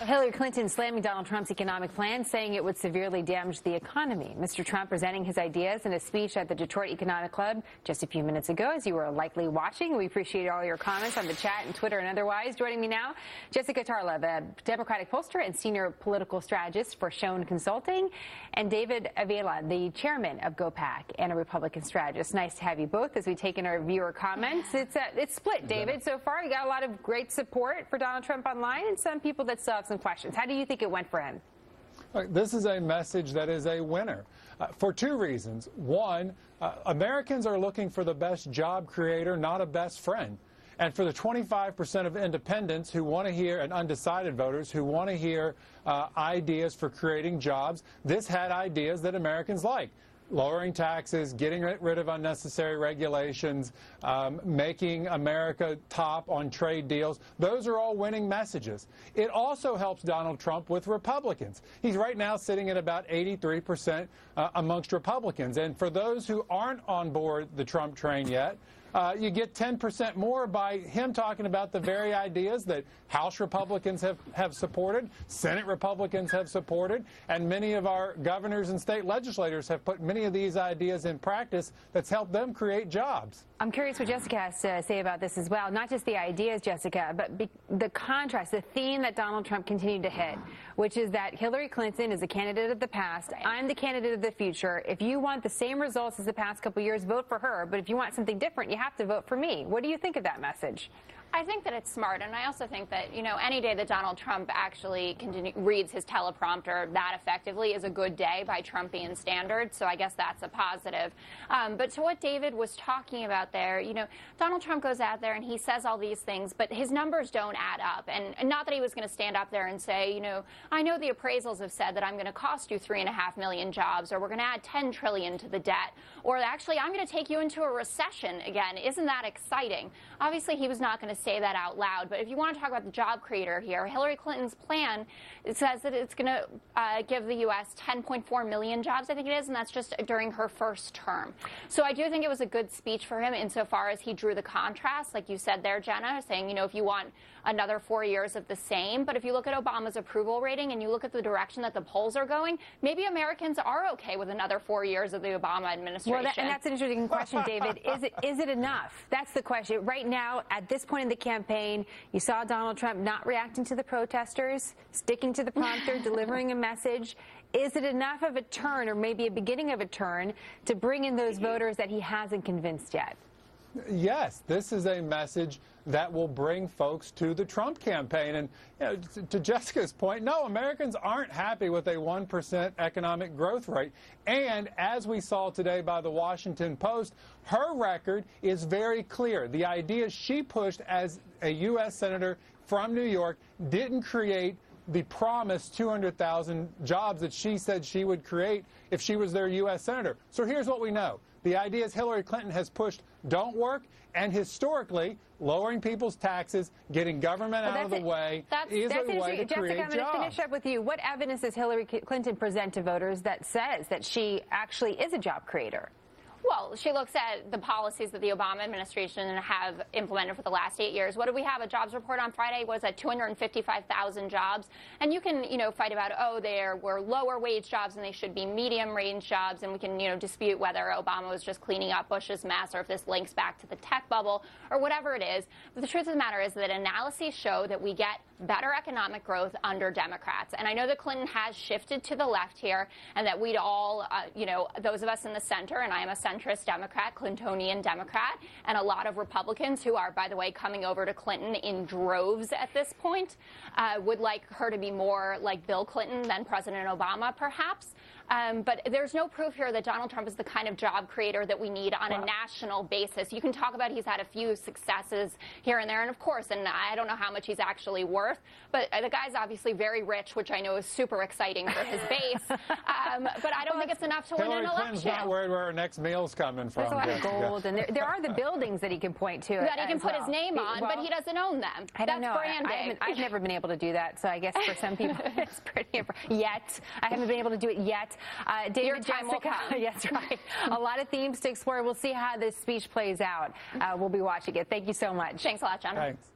Hillary Clinton slamming Donald Trump's economic plan, saying it would severely damage the economy. Mr. Trump presenting his ideas in a speech at the Detroit Economic Club just a few minutes ago, as you were likely watching. We appreciate all your comments on the chat and Twitter and otherwise. Joining me now, Jessica Tarlov, a Democratic pollster and senior political strategist for Schoen Consulting, and David Avella, the chairman of GoPac and a Republican strategist. Nice to have you both as we take in our viewer comments. It's split, David. So far, you got a lot of great support for Donald Trump online and some people that still have some questions. How do you think it went for him? This is a message that is a winner for two reasons. One, Americans are looking for the best job creator, not a best friend. And for the 25% of independents who want to hear, and undecided voters who want to hear ideas for creating jobs, this had ideas that Americans like. Lowering taxes, getting rid of unnecessary regulations, making America top on trade deals. Those are all winning messages. It also helps Donald Trump with Republicans. He's right now sitting at about 83% amongst Republicans. And for those who aren't on board the Trump train yet, you get 10% more by him talking about the very ideas that House Republicans have supported, Senate Republicans have supported, and many of our governors and state legislators have put many of these ideas in practice that's helped them create jobs. I'm curious what Jessica has to say about this as well. Not just the ideas, Jessica, but the contrast, the theme that Donald Trump continued to hit, which is that Hillary Clinton is a candidate of the past. I'm the candidate of the future. If you want the same results as the past couple of years, vote for her. But if you want something different, you have to vote for me. What do you think of that message? I think that it's smart, and I also think that, any day that Donald Trump actually reads his teleprompter that effectively is a good day by Trumpian standards, so I guess that's a positive. But to what David was talking about there, Donald Trump goes out there and he says all these things, but his numbers don't add up. And not that he was going to stand up there and say, I know the appraisals have said that I'm going to cost you 3.5 million jobs, or we're going to add 10 trillion to the debt, or actually I'm going to take you into a recession again. Isn't that exciting? Obviously, he was not going to say that out loud, but if you want to talk about the job creator here, Hillary Clinton's plan, it says that it's going to give the U.S. 10.4 million jobs, I think it is, and that's just during her first term. So I do think it was a good speech for him insofar as he drew the contrast, like you said there, Jenna, saying, if you want another 4 years of the same, but if you look at Obama's approval rating and you look at the direction that the polls are going, maybe Americans are okay with another 4 years of the Obama administration. Well, and that's an interesting question, David. Is it enough? That's the question. Right now, at this point in the campaign, you saw Donald Trump not reacting to the protesters, sticking to the prompter, delivering a message. Is it enough of a turn, or maybe a beginning of a turn, to bring in those voters that he hasn't convinced yet? Yes, this is a message that will bring folks to the Trump campaign. And to Jessica's point, no, Americans aren't happy with a 1% economic growth rate. And as we saw today by the Washington Post, her record is very clear. The ideas she pushed as a U.S. Senator from New York didn't create the promised 200,000 jobs that she said she would create if she was their U.S. Senator. So here's what we know. The ideas Hillary Clinton has pushed don't work, and historically, lowering people's taxes, getting government out of the way is a way to create jobs. Jessica, I'm going to finish up with you. What evidence does Hillary Clinton present to voters that says that she actually is a job creator? Well, she looks at the policies that the Obama administration have implemented for the last 8 years. What did we have? A jobs report on Friday was at 255,000 jobs. And you can, fight about, there were lower wage jobs and they should be medium range jobs. And we can, dispute whether Obama was just cleaning up Bush's mess or if this links back to the tech bubble or whatever it is. But the truth of the matter is that analyses show that we get better economic growth under Democrats. And I know that Clinton has shifted to the left here and that we'd all, those of us in the center, and I am a centrist Democrat, Clintonian Democrat, and a lot of Republicans who are, by the way, coming over to Clinton in droves at this point, would like her to be more like Bill Clinton than President Obama, perhaps. But there's no proof here that Donald Trump is the kind of job creator that we need on a national basis. You can talk about he's had a few successes here and there, and of course, and I don't know how much he's actually worth, but the guy's obviously very rich, which I know is super exciting for his base. But I don't think it's enough to win an election. Hillary Clinton's not worried where her next meal's coming from. There's a lot of gold, and there are the buildings that he can point to. That he can put his name on, but he doesn't own them. I don't know. Branding. I've never been able to do that, so I guess for some people it's pretty yet. I haven't been able to do it yet. David, your time will come. Yes, right. A lot of themes to explore. We'll see how this speech plays out. We'll be watching it. Thank you so much. Thanks a lot, John. Thanks.